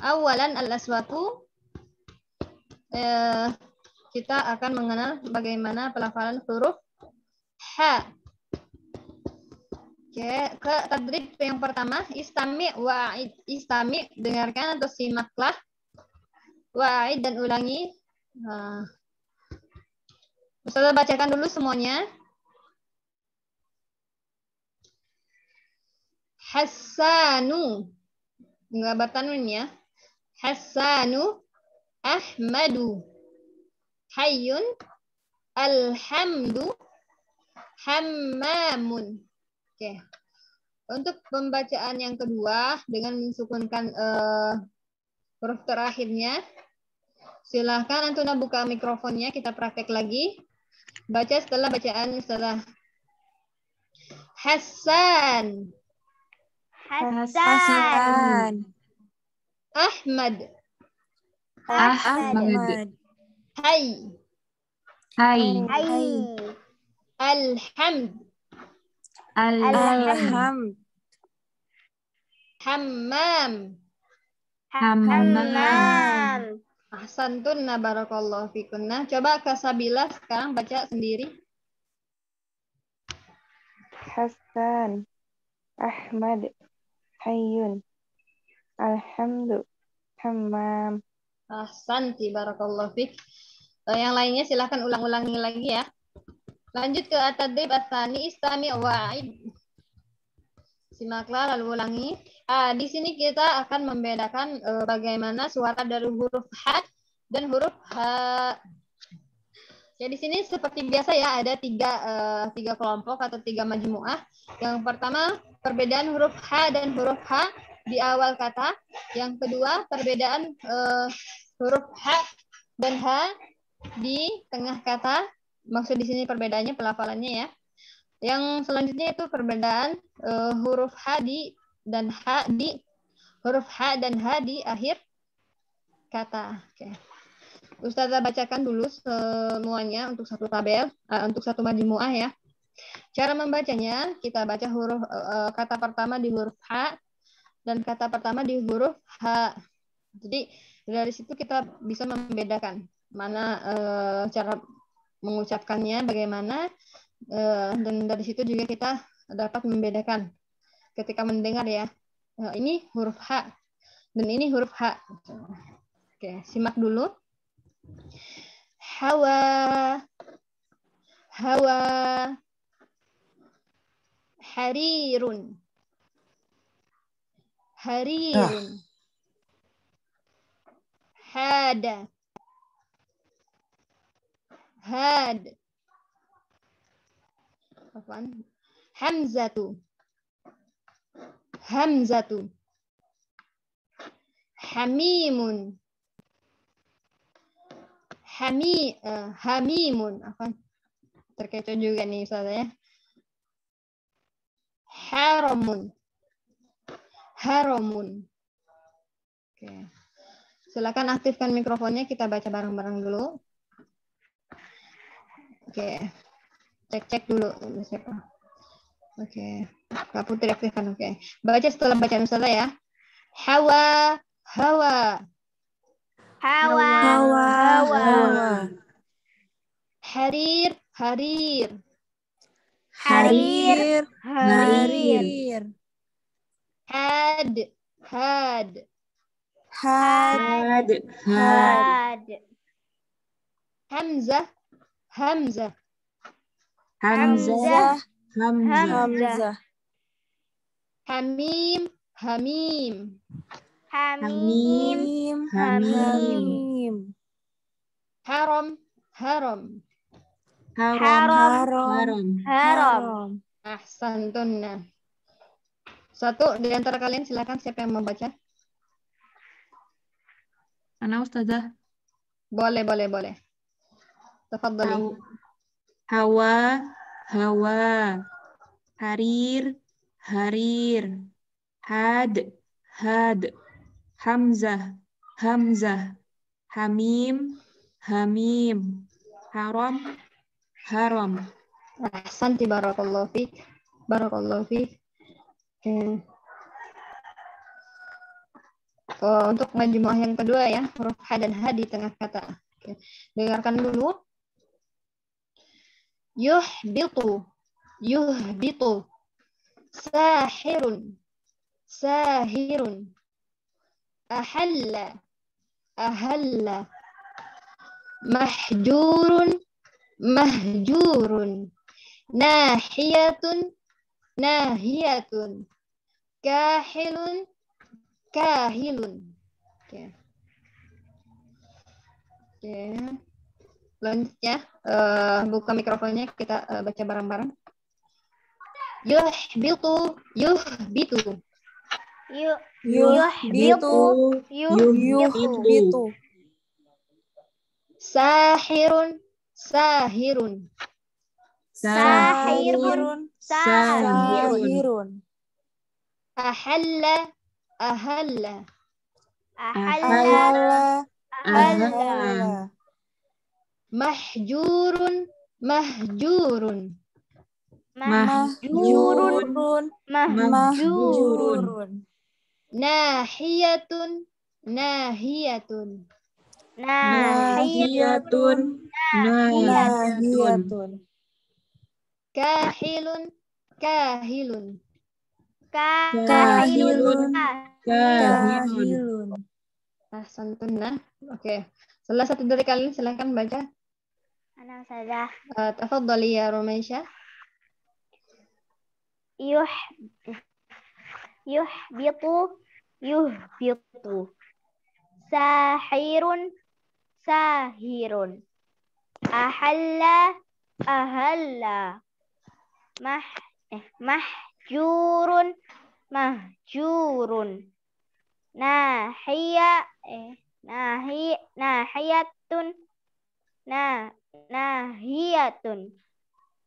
Awalan al-aswatu, kita akan mengenal bagaimana pelafalan huruf ha. Oke, ke tadrib yang pertama, istami wa'id. Istami, dengarkan atau simaklah. Wa'id dan ulangi. Ustazah bacakan dulu semuanya. Hassanu. Enggak bertanwin ya. Hassanu. Ahmadu. Hayyun. Alhamdu. Hammamun. Oke. Untuk pembacaan yang kedua dengan mensukunkan huruf terakhirnya, silahkan Antuna buka mikrofonnya, kita praktek lagi. Baca setelah bacaan Ustazah. Hassan. Hasan. Ahmad. Ahmad. Hay. Alhamd. Alhamd. Hammam. Hammam. Ahsantunna barakallahu fikunna. Coba Kak Sabila sekarang baca sendiri. Hasan. Ahmad. Hayyun. Alhamdu. Hammam. Ahsanti barakallahu fik. Yang lainnya silahkan ulang-ulangi lagi ya. Lanjut ke at-tadrib ats-tsani, istami wa'id. Simaklah lalu ulangi. Di sini kita akan membedakan bagaimana suara dari huruf ha dan huruf ha. Ya, di sini seperti biasa ya, ada tiga kelompok atau tiga majmu'ah. Yang pertama, perbedaan huruf ha dan huruf ha di awal kata. Yang kedua, perbedaan huruf ha dan ha di tengah kata. Maksud di sini perbedaannya pelafalannya ya. Yang selanjutnya itu perbedaan huruf ha dan ha di akhir kata. Oke. Ustazah bacakan dulu semuanya untuk satu tabel, untuk satu majmu'ah ya. Cara membacanya, kita baca huruf kata pertama di huruf ha dan kata pertama di huruf ha. Jadi dari situ kita bisa membedakan mana cara mengucapkannya bagaimana, dan dari situ juga kita dapat membedakan ketika mendengar ya. Ini huruf ha dan ini huruf ha. Oke, simak dulu. Hawa, hawa, harirun, harirun, hada, had, hamzatu, hamzatu, hamimun, hamimun, terkecoh juga nih saya. Haramun, haramun. Oke. Silakan aktifkan mikrofonnya, kita baca bareng-bareng dulu. Oke. Cek dulu siapa. Oke. Kak Putri aktifkan, oke. Baca setelah bacaan Ustazah ya. Hawa, hawa. Hawa. Harir, harir. Harir. Had, had. Had. Hamzah, Hamzah. Hamzah. Hamzah. Hamzah. Hamim, Hamim. Hamim. Hamim. Hamim. Haram, Haram. Haram. Haram. Haram. Haram. Ahsantunna. Satu di antara kalian silakan, siapa yang membaca? Ana Ustazah. Boleh. Tafadhali. Hawa. Hawa. Harir. Harir. Had. Had. Hamzah. Hamzah. Hamim. Hamim. Haram. Haram. Ahsanti, barakallahu fiik. Barakallahu fiik. Oke. Untuk majmuah yang kedua ya, huruf ha dan ha di tengah kata. Oke. Dengarkan dulu. Yuhbitu, yuhbitu. Sahirun, sahirun. Ahalla, ahalla. Mahjurun, mahjurun. Nahiyatun, nahiyatun. Kahilun, kahilun. Oke. Selanjutnya, buka mikrofonnya, kita baca bareng-bareng. Yuhbitu, yuhbitu. Yuhbitu. Yuhbitu. Sahirun, sahirun. Sahirun. Sahirun. Ahalla, ahalla. Ahalla. Ahalla. Mahjurun, mahjurun. Mahjurun. Mahjurun. Nahiyatun, nahiyatun. Nahiyatun. Nahiyatun. Kahilun, kahilun. Kahilun. Kahilun. Ahsantunna. Oke. Salah satu dari kalian silakan baca. Ana saja. Tafadhali ya Rumaisha. Yuhbitu. Sahirun. Sahirun. Ahalla. Ahalla. Mahjurun. Mahjurun. Nahiyatun. Nahiyatun.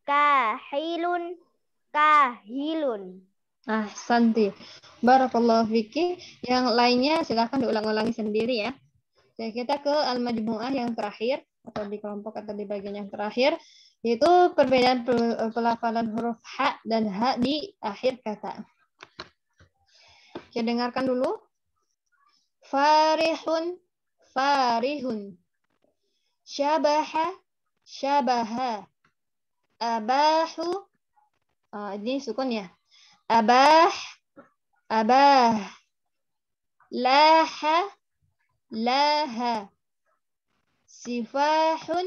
Kahilun. Kahilun. Ahsanti. Barakallahu fiki. Yang lainnya silakan diulang-ulangi sendiri ya. Jadi kita ke al-majmu'ah yang terakhir, atau di kelompok atau di bagian yang terakhir, yaitu perbedaan pelafalan huruf ha dan ha di akhir kata. Oke, dengarkan dulu. Farihun, farihun. Syabaha, syabaha. Abahu, ini sukun ya. Abah, abah. Laha, laha. Sifahun,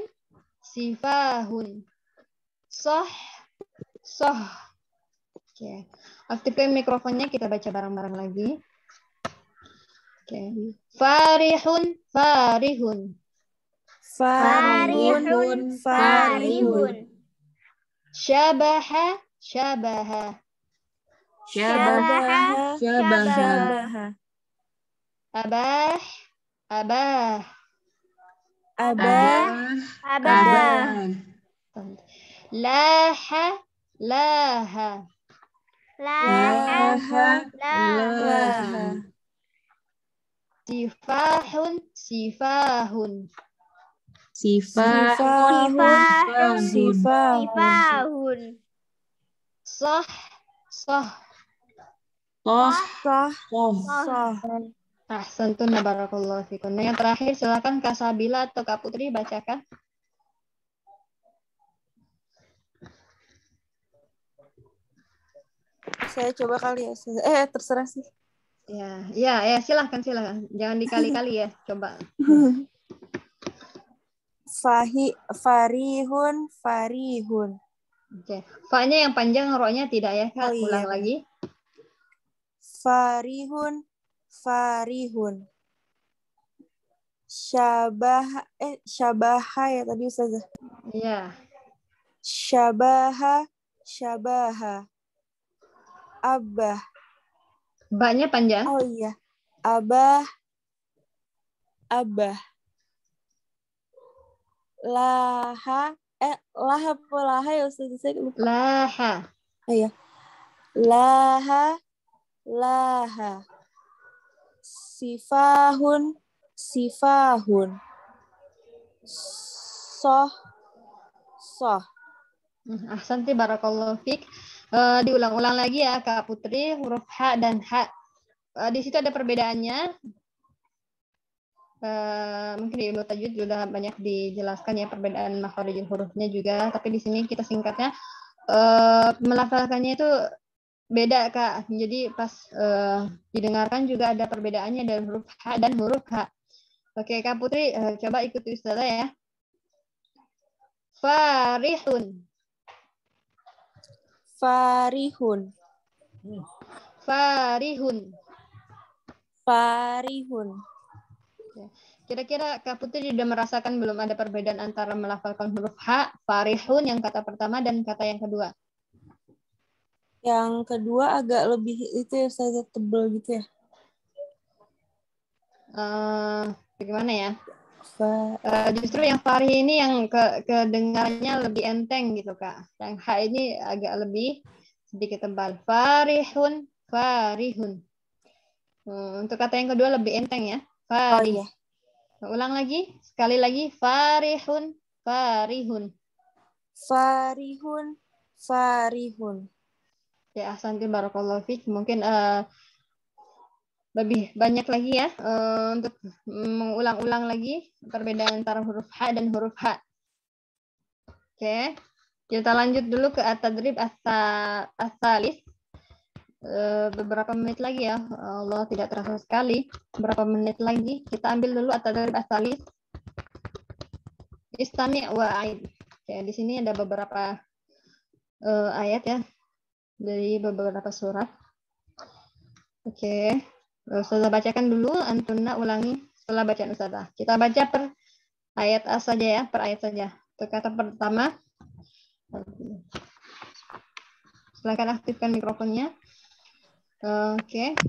sifahun. Soh, soh. Oke. Aktifkan mikrofonnya, kita baca bareng-bareng lagi. Oke. Farihun, farihun. Farihun. Farihun. Syabaha, syabaha. Syabaha. Syabaha. Abah, abah. Abah. Abah. Laha, laha. Laha. Laha. Sifahun, sifahun. Sifahun. Sifahun. Soh, soh. Soh. Ahsantun, barakallahu fikum. Nah, yang terakhir silakan Kak Sabila atau Kak Putri bacakan. Saya coba kali ya. Terserah sih. Ya, silahkan. Jangan dikali-kali ya, coba. Farihun, farihun. Oke. Fa-nya yang panjang, ro-nya tidak ya, Kak? Oh, iya, Ulang benar. lagi. Farihun, farihun. Syabaha ya tadi Ustazah. Iya. Syabaha, syabaha. Abah. Ba-nya panjang. Oh iya. Abah, abah. Laha, laha apa laha ya Ustazah? Saya lupa. Laha. Oh iya. Laha, laha. Sifahun, sifahun. Soh, soh. Ahsanti barakallahu fiik. Diulang-ulang lagi ya Kak Putri, huruf H dan H. Di situ ada perbedaannya. Mungkin di ilmu tajwid sudah banyak dijelaskan ya perbedaan makharijul hurufnya juga, tapi di sini kita singkatnya melafalkannya itu beda Kak. Jadi pas didengarkan juga ada perbedaannya dari huruf H dan huruf H. Oke Kak Putri, coba ikuti Ustazah ya. Farihun. Farihun, Farihun. farihun. Kira-kira Kak Putri sudah merasakan belum ada perbedaan antara melafalkan huruf H, farihun yang kata pertama dan kata yang kedua? Yang kedua agak lebih itu ya Ustazah, tebel gitu ya. Bagaimana ya? Justru yang farih ini yang kedengarannya lebih enteng gitu Kak. Yang H ini agak lebih sedikit tebal. Farihun, farihun. Untuk kata yang kedua lebih enteng ya. Farih. Oh iya. Ulang lagi, sekali lagi. Farihun, farihun. Farihun, farihun. Ya, ahsanti barakallahu fiik. Mungkin lebih banyak lagi ya untuk mengulang-ulang lagi perbedaan antara huruf H dan huruf H. Oke, kita lanjut dulu ke at-tadrib as-salis. Beberapa menit lagi ya, Allah tidak terasa sekali. Beberapa menit lagi, kita ambil dulu at-tadrib as-salis. Istami' wa'id. Oke, di sini ada beberapa ayat ya dari beberapa surat. Oke. Ustazah bacakan dulu, Antuna ulangi setelah bacaan Ustazah. Kita baca per ayat saja ya, per ayat saja. Untuk kata pertama, silakan aktifkan mikrofonnya. Oke.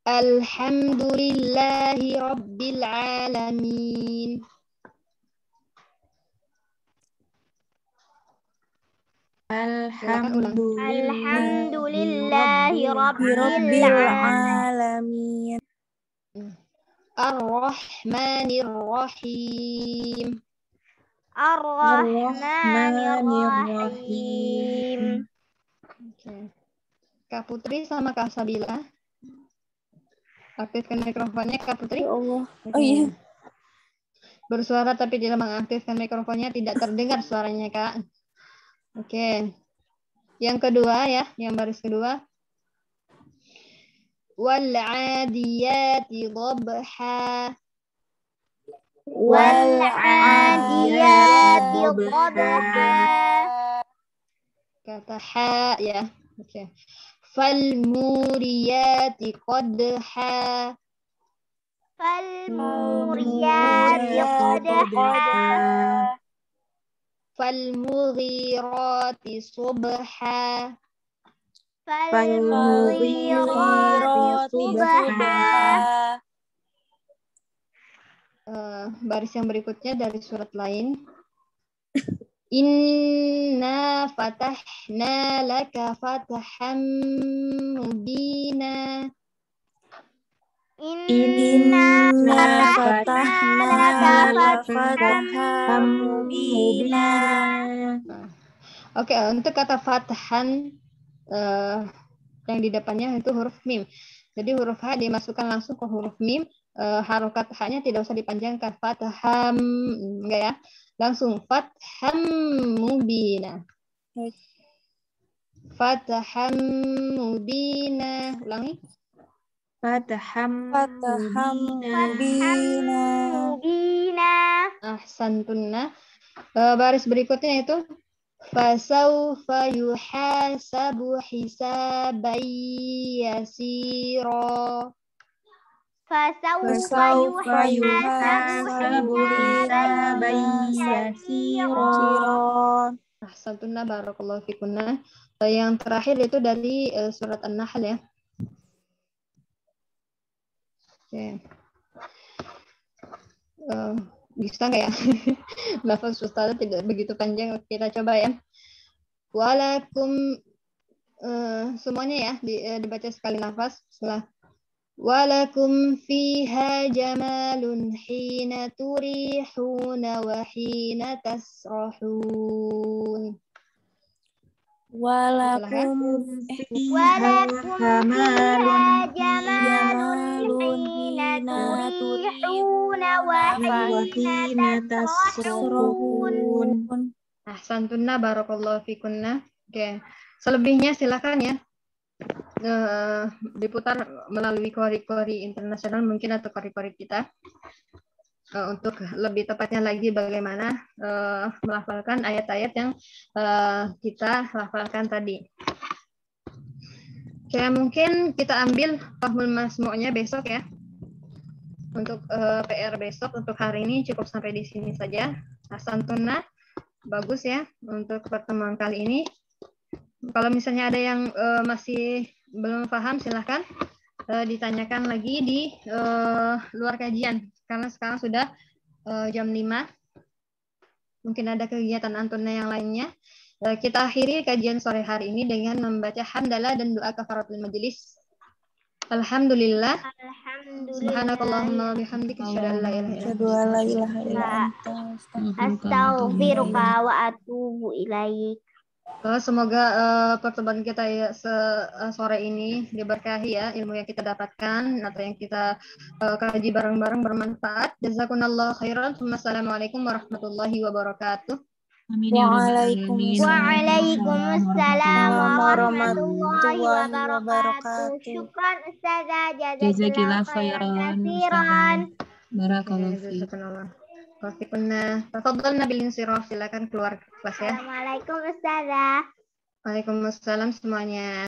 Alhamdulillahi Rabbil Alamin. Alhamdulillahi Rabbil Alamin. Ar-Rahmanir Rahim. Ar-Rahmanir Rahim. Oke. Kak Putri sama Kak Sabila. Aktifkan mikrofonnya Kak Putri. Ya Allah. Oke. Oh iya. Bersuara tapi tidak mengaktifkan mikrofonnya, tidak terdengar suaranya Kak. Oke. Yang kedua ya, yang baris kedua. Wal 'adiyati dhabha. Wal 'adiyati dhabha. Kata ha ya. Oke. Fal muriyati qadha. Fal muriyati qadha. Fal mughirati subha. Fal mughirati subha. Baris yang berikutnya dari surat lain. Inna fatahna laka fataham mubina. Inna fatahna laka fataham mubina. Oke, untuk kata fathan yang di depannya itu huruf mim. Jadi huruf H dimasukkan langsung ke huruf mim. Harokat H-nya tidak usah dipanjangkan. Fatham, enggak ya? Langsung fatham mubina. Fatham mubina. Ulangi. Fataham Fataham mubina. mubina. Ahsantunna. Baris berikutnya itu fasawfa yuhasabu hisaban yasira. Fasawfa Fasawfa yuhasabu yuhasabu hisaban yasira. Ahsantunna barakallahu fikunna. Yang terakhir itu dari surat An-Nahl ya. Oke. Bisa nggak ya? Lafaz Ustazah tidak begitu panjang. Kita coba ya. Walakum semuanya ya dibaca sekali nafas setelah walakum fiha jamalun hina turihuna wa hina tasrahun. Walakum fiha jamalun jamalun hina turihuna wa hina tasrahun. Ahsantunna barakallahu fikunna. Oke. Selebihnya silakan ya. Diputar melalui kori-kori internasional mungkin atau kori-kori kita untuk lebih tepatnya lagi bagaimana melafalkan ayat-ayat yang kita lafalkan tadi. Oke, mungkin kita ambil fahmul masmu'nya besok ya. Untuk PR besok untuk hari ini cukup sampai di sini saja. Ahsantunna, bagus ya untuk pertemuan kali ini. Kalau misalnya ada yang masih belum paham, silahkan ditanyakan lagi di luar kajian. Karena sekarang sudah jam 5. Mungkin ada kegiatan Antuna yang lainnya. Kita akhiri kajian sore hari ini dengan membaca hamdalah dan doa kafaratul majelis. Alhamdulillah. Subhanakallahumma wa bihamdika asyhadu an la ilaha illa anta Astaghfiruka wa atubu ilaik. Semoga pertemuan kita ya sore ini diberkahi ya, ilmu yang kita dapatkan atau yang kita kaji bareng-bareng bermanfaat. Jazakumullah khairan. Wassalamualaikum warahmatullahi wabarakatuh. Waalaikumsalam warahmatullahi wabarakatuh. Syukran Ustazah, jazakallahu khairan. Barakallahu fiik. Tafadhalna bil insiraf, silakan keluar kelas ya. Assalamualaikum Ustazah. Waalaikumsalam semuanya.